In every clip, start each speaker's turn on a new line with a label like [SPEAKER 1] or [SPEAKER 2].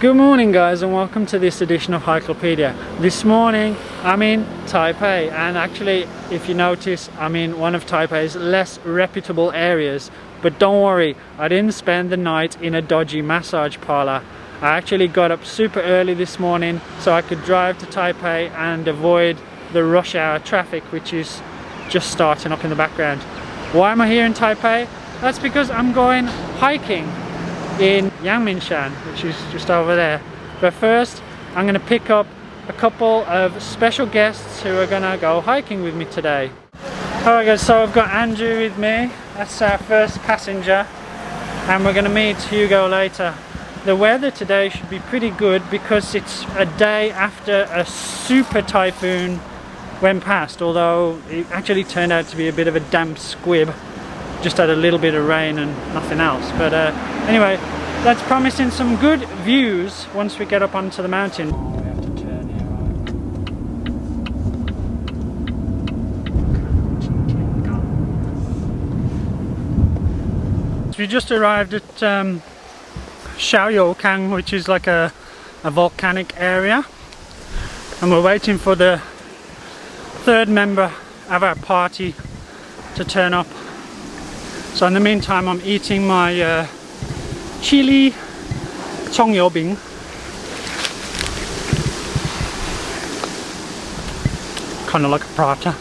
[SPEAKER 1] Good morning guys, and welcome to this edition of Hikelopedia. This morning I'm in Taipei, and actually if you notice I'm in one of Taipei's less reputable areas. But don't worry, I didn't spend the night in a dodgy massage parlor. I actually got up super early this morning so I could drive to Taipei and avoid the rush hour traffic, which is just starting up in the background. Why am I here in Taipei? That's because I'm going hiking in Yangmingshan, which is just over there. But first I'm going to pick up a couple of special guests who are going to go hiking with me today. Alright guys, so I've got Andrew with me, that's our first passenger, and we're going to meet Hugo later. The weather today should be pretty good because it's a day after a super typhoon went past, although it actually turned out to be a bit of a damp squib. Just had a little bit of rain and nothing else. But anyway, that's promising some good views once we get up onto the mountain. We have to turn here. So we just arrived at Xiaoyoukeng, which is like a volcanic area, and we're waiting for the third member of our party to turn up. So in the meantime I'm eating my chili Xiaoyoukeng. Kind of like a prata.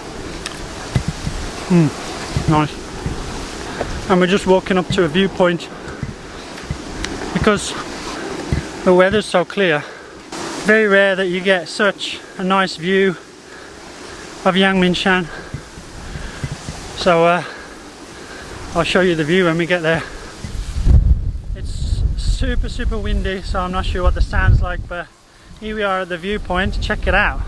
[SPEAKER 1] Nice. And we're just walking up to a viewpoint because the weather's so clear. Very rare that you get such a nice view of Yangmingshan. So I'll show you the view when we get there. It's super windy, so I'm not sure what the sound's like, but here we are at the viewpoint. Check it out.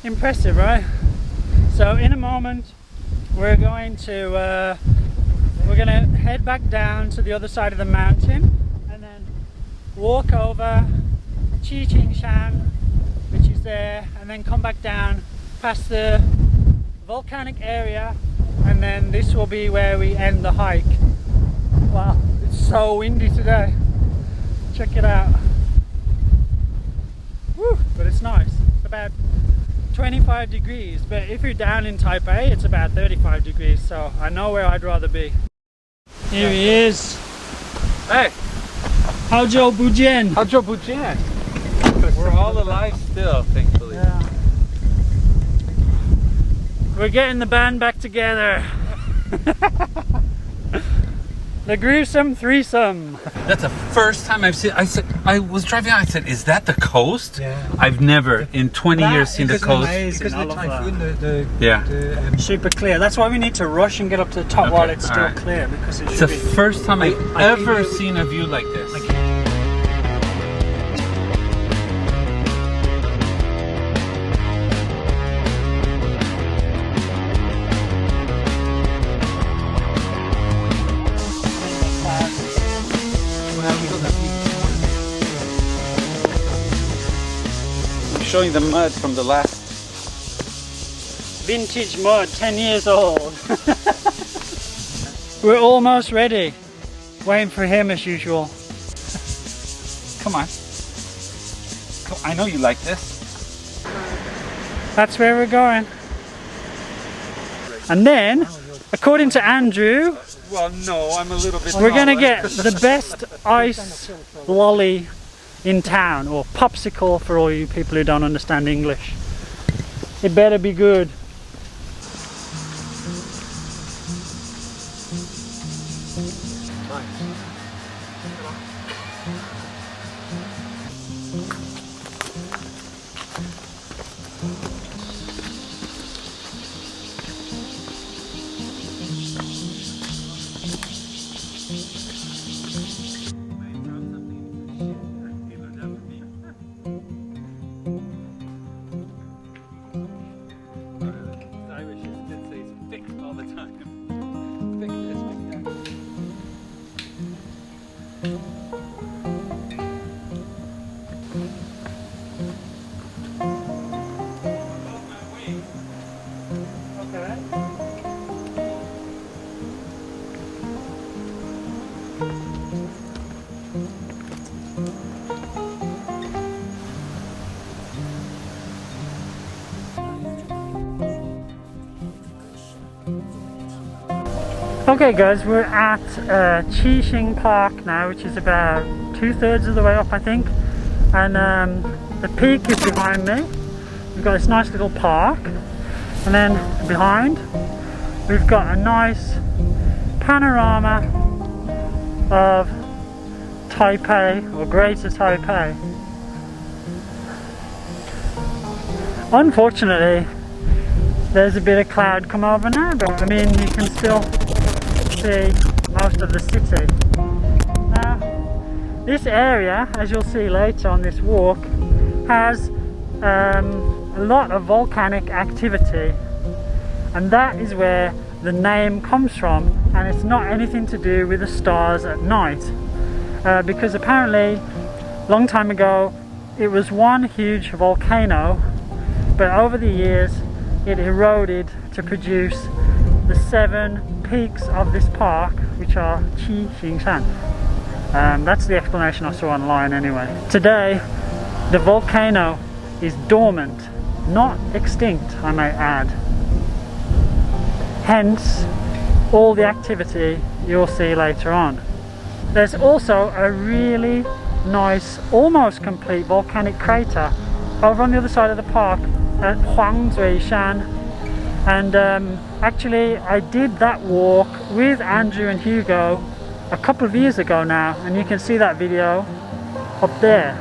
[SPEAKER 1] Impressive, right? So in a moment we're going to head back down to the other side of the mountain and then walk over Qixing, which is there, and then come back down past the volcanic area, and then this will be where we end the hike. Wow, it's so windy today. Check it out. Woo, but it's nice. It's about 25 degrees, but if you're down in Taipei it's about 35 degrees, so I know where I'd rather be. Here he is.
[SPEAKER 2] Hey!
[SPEAKER 1] Howzhou bujian?
[SPEAKER 2] Howzhou bujian? We're all alive still, thankfully.
[SPEAKER 1] Yeah. We're getting the band back together. The gruesome threesome.
[SPEAKER 2] That's the first time I've seen. I was driving out, I said, is that the coast?
[SPEAKER 1] Yeah.
[SPEAKER 2] I've never in 20 years seen the coast.
[SPEAKER 1] Because
[SPEAKER 3] Because
[SPEAKER 1] the
[SPEAKER 3] the typhoon,
[SPEAKER 1] super clear. That's why we need to rush and get up to the top while it's still
[SPEAKER 2] alright.
[SPEAKER 1] clear, because it
[SPEAKER 2] It's
[SPEAKER 1] should
[SPEAKER 2] the
[SPEAKER 1] be.
[SPEAKER 2] first time I've ever seen a view like this. Showing the mud from the last.
[SPEAKER 1] Vintage mud, 10 years old. We're almost ready. Waiting for him as usual.
[SPEAKER 2] Come on. I know you like this.
[SPEAKER 1] That's where we're going. And then, according to Andrew,
[SPEAKER 2] Well, no, I'm a little bit.
[SPEAKER 1] we're gonna get the best ice lolly in town, or popsicle for all you people who don't understand English. It better be good. Okay guys, we're at Qixing Park now, which is about 2/3 of the way up I think, and the peak is behind me. We've got this nice little park, and then behind we've got a nice panorama of Taipei, or Greater Taipei. Unfortunately there's a bit of cloud come over now, but I mean you can still see most of the city. Now this area, as you'll see later on this walk, has a lot of volcanic activity, and that is where the name comes from, and it's not anything to do with the stars at night, because apparently long time ago it was one huge volcano, but over the years it eroded to produce the 7 peaks of this park, which are Qixing. That's the explanation I saw online anyway. Today the volcano is dormant, not extinct I may add. Hence all the activity you'll see later on. There's also a really nice, almost complete volcanic crater over on the other side of the park at Yangmingshan, and actually I did that walk with Andrew and Hugo a couple of years ago now, and you can see that video up there.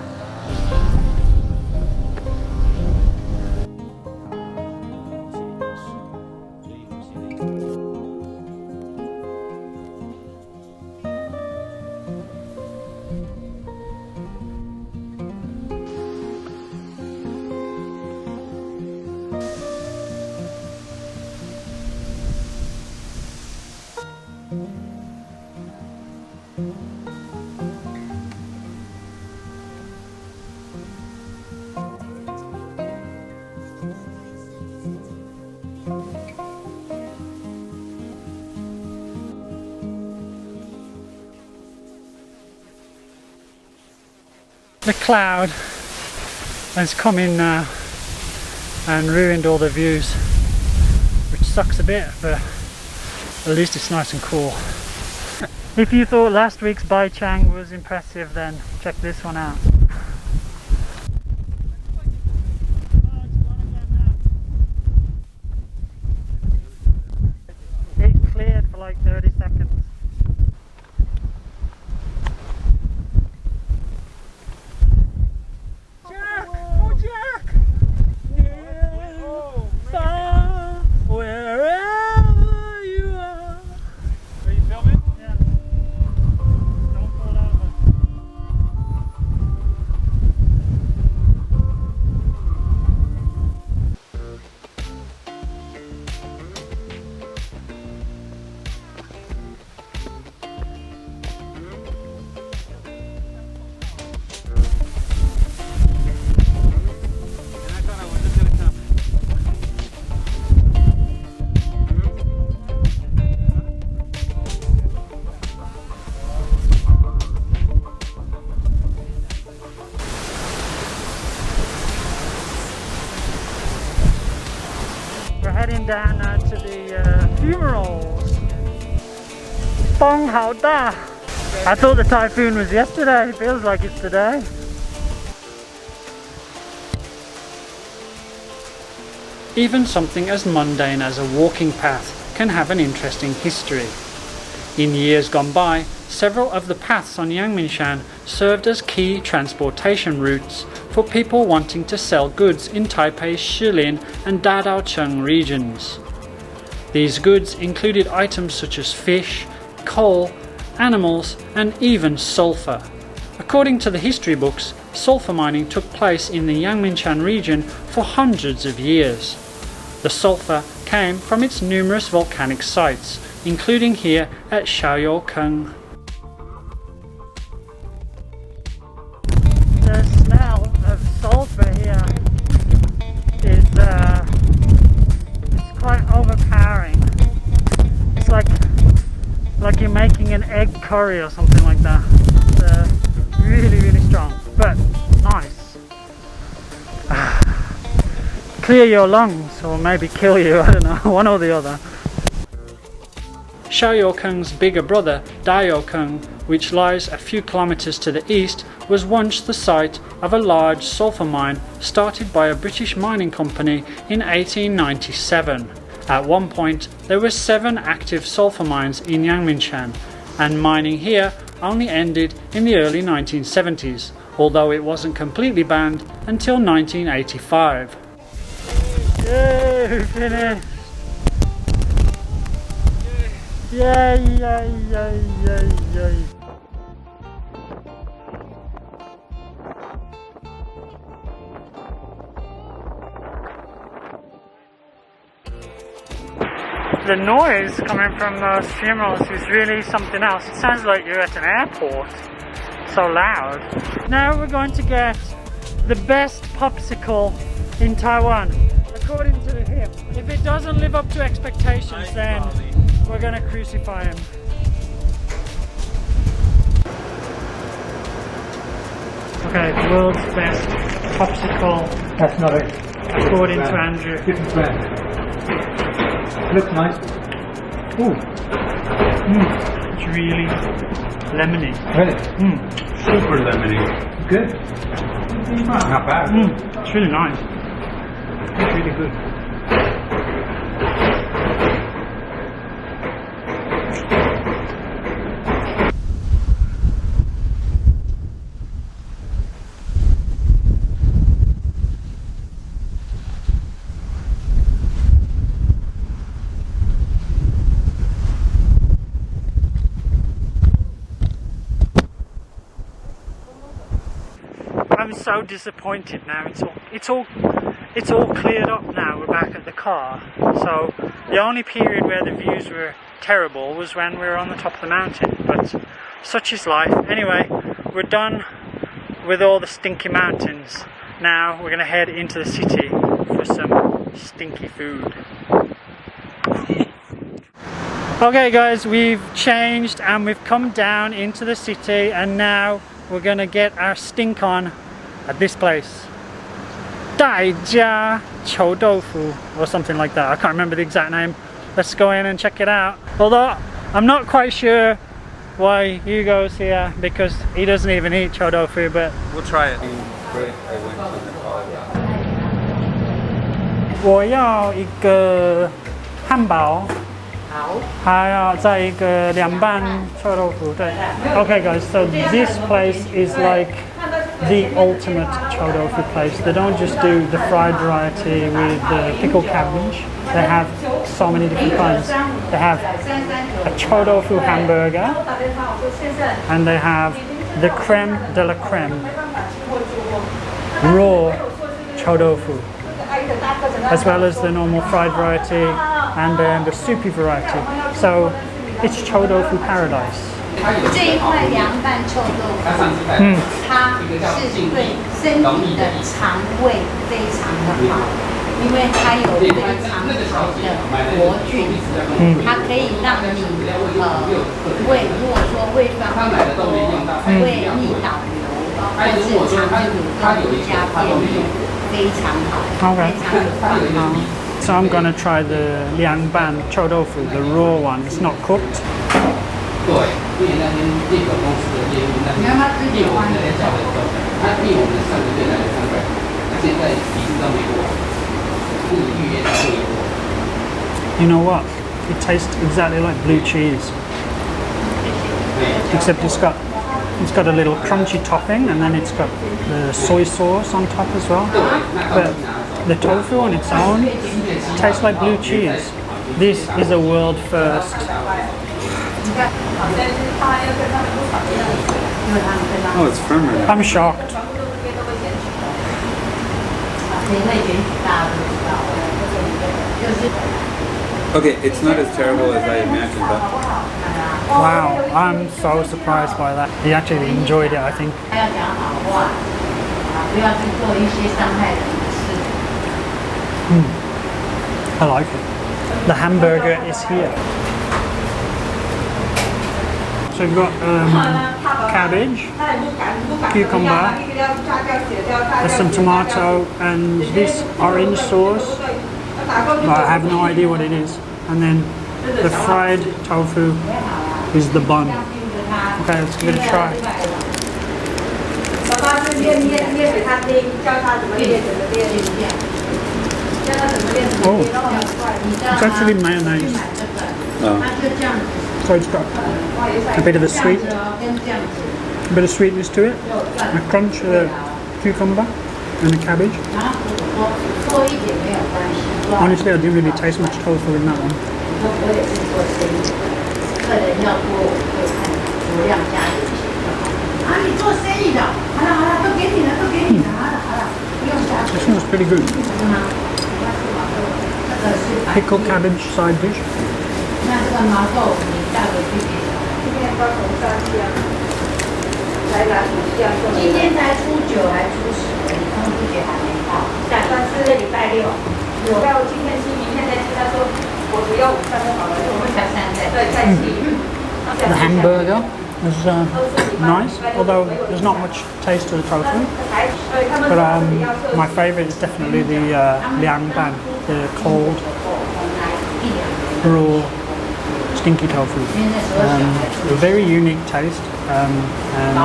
[SPEAKER 1] The cloud has come in now and ruined all the views, which sucks a bit, but at least it's nice and cool. If you thought last week's Baichang was impressive, then check this one out. It cleared for like 30 seconds. Heading down now to the fumaroles. Bong hao da. I thought the typhoon was yesterday, it feels like it's today.
[SPEAKER 3] Even something as mundane as a walking path can have an interesting history. In years gone by, several of the paths on Yangmingshan served as key transportation routes for people wanting to sell goods in Taipei's Shilin and Dadaocheng regions. These goods included items such as fish, coal, animals, and even sulfur. According to the history books, sulfur mining took place in the Yangmingshan region for hundreds of years. The sulfur came from its numerous volcanic sites, including here at Xiaoyoukeng.
[SPEAKER 1] The smell of sulfur here is it's quite overpowering. It's like you're making an egg curry or something like that. It's really, really strong, but nice. Clear your lungs, or maybe kill you, I don't know, one or the other.
[SPEAKER 3] Xiaoyoukeng's bigger brother, Dioukeng, which lies a few kilometers to the east, was once the site of a large sulfur mine started by a British mining company in 1897. At one point, there were 7 active sulfur mines in Yangmingshan, and mining here only ended in the early 1970s, although it wasn't completely banned until 1985.
[SPEAKER 1] Yay, we finished! Yay, yay, yay, yay, yay. The noise coming from those fumaroles is really something else. It sounds like you're at an airport. So loud. Now we're going to get the best popsicle in Taiwan, according to him. If it doesn't live up to expectations, then we're gonna crucify him. Okay, the world's best popsicle.
[SPEAKER 2] That's not it.
[SPEAKER 1] According to Andrew.
[SPEAKER 2] Different brand. Looks nice. Ooh.
[SPEAKER 1] It's really lemony.
[SPEAKER 2] Really?
[SPEAKER 4] Super lemony.
[SPEAKER 2] Good. Not bad.
[SPEAKER 1] It's really nice.
[SPEAKER 2] It's really good.
[SPEAKER 1] I'm so disappointed now. It's all cleared up now. We're back at the car. So the only period where the views were terrible was when we were on the top of the mountain. But such is life. Anyway, we're done with all the stinky mountains. Now we're gonna head into the city for some stinky food. Okay guys, we've changed and we've come down into the city, and now we're gonna get our stink on at this place. 代家臭豆腐 or something like that. I can't remember the exact name. Let's go in and check it out. Although I'm not quite sure why Hugo's here, because he doesn't even eat chou tofu, but
[SPEAKER 4] We'll try it.
[SPEAKER 1] 我要一个汉堡，还要再一个凉拌臭豆腐。对。Okay guys, so this place is like the ultimate chou tofu place. They don't just do the fried variety with the pickled cabbage. They have so many different kinds. They have a chou tofu hamburger, and they have the creme de la creme raw chou tofu, as well as the normal fried variety and then the soupy variety. So it's chou tofu paradise.
[SPEAKER 5] 这一块凉拌臭豆腐，它是对身体的肠胃非常的好，因为它有非常好的活菌，它可以让你胃，如果说胃酸不多、胃逆导流或是肠子蠕动加便秘，非常好，非常有帮助。
[SPEAKER 1] So I'm gonna try the Liangban chou tofu, the raw one. It's not cooked.
[SPEAKER 6] 对，因为那天猎狗公司的业务，那天猎我们那天叫的狗，他猎我们上个月来了300，他现在一直都没过，不预约才会有。
[SPEAKER 1] You know what? It tastes exactly like blue cheese, except it's got a little crunchy topping, and then it's got the soy sauce on top as well. But the tofu on its own tastes like blue cheese. This is a world first.
[SPEAKER 4] Oh, it's firmer.
[SPEAKER 1] I'm shocked.
[SPEAKER 4] Okay, it's not as terrible as I imagined, but
[SPEAKER 1] Wow, I'm so surprised by that. He actually enjoyed it, I think. I like it. The hamburger is here. So we've got cabbage, cucumber, there's some tomato, and this orange sauce. I have no idea what it is. And then
[SPEAKER 3] The fried tofu is the bun. Okay, let's give it a try. Oh, it's actually mayonnaise. So it's got a bit of a sweetness to it, a crunch of the cucumber and the cabbage. Honestly, I didn't really taste much tofu in that one. This one was pretty good. Pickled cabbage side dish. The hamburger is nice, although there's not much taste to the tofu. But my favourite is definitely the Yangmingshan, the cold, raw, stinky tofu. A very unique taste, and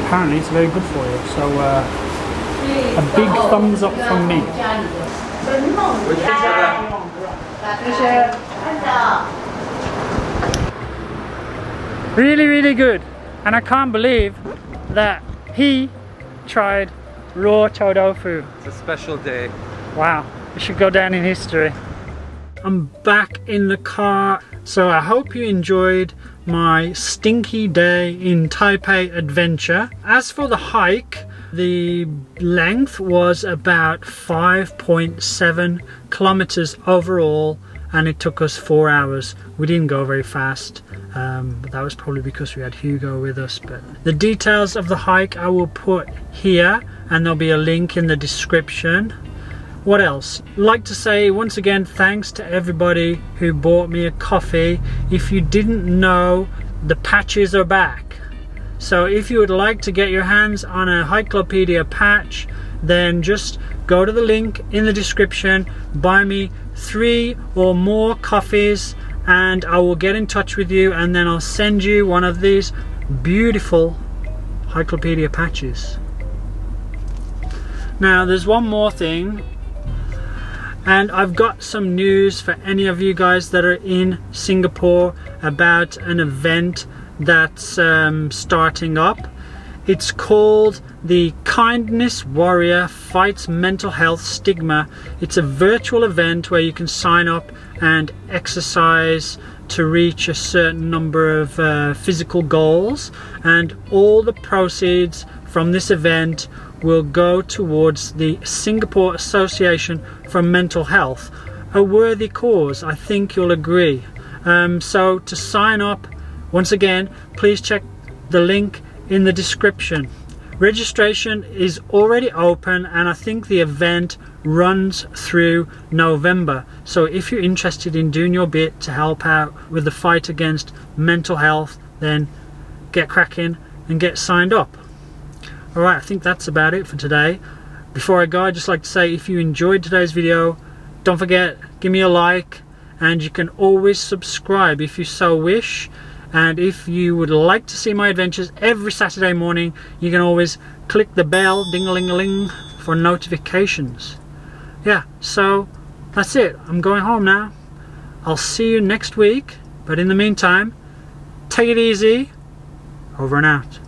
[SPEAKER 3] apparently it's very good for you. So a big thumbs up from me.
[SPEAKER 1] Really, really good. And I can't believe that he tried raw tofu.
[SPEAKER 4] It's a special day.
[SPEAKER 1] Wow, it should go down in history.
[SPEAKER 3] I'm back in the car, so I hope you enjoyed my stinky day in Taipei adventure. As for the hike, the length was about 5.7 kilometers overall, and it took us 4 hours. We didn't go very fast, but that was probably because we had Hugo with us. But the details of the hike I will put here, and there'll be a link in the description. What else? I'd like to say once again thanks to everybody who bought me a coffee. If you didn't know, the patches are back. So if you would like to get your hands on a Cyclopedia patch, then just go to the link in the description, buy me 3 or more coffees, and I will get in touch with you, and then I'll send you one of these beautiful Cyclopedia patches. Now there's one more thing, and I've got some news for any of you guys that are in Singapore about an event that's starting up. It's called the Kindness Warrior Fights Mental Health Stigma. It's a virtual event where you can sign up and exercise to reach a certain number of physical goals, and all the proceeds from this event will go towards the Singapore Association for Mental Health, a worthy cause, I think you'll agree. So to sign up, once again, please check the link in the description. Registration is already open, and I think the event runs through November. So if you're interested in doing your bit to help out with the fight against mental health, then get cracking and get signed up. Alright, I think that's about it for today. Before I go, I'd just like to say, if you enjoyed today's video, don't forget, give me a like, and you can always subscribe if you so wish. And if you would like to see my adventures every Saturday morning, you can always click the bell, ding-a-ling-a-ling, for notifications. Yeah, so that's it. I'm going home now. I'll see you next week, but in the meantime, take it easy. Over and out.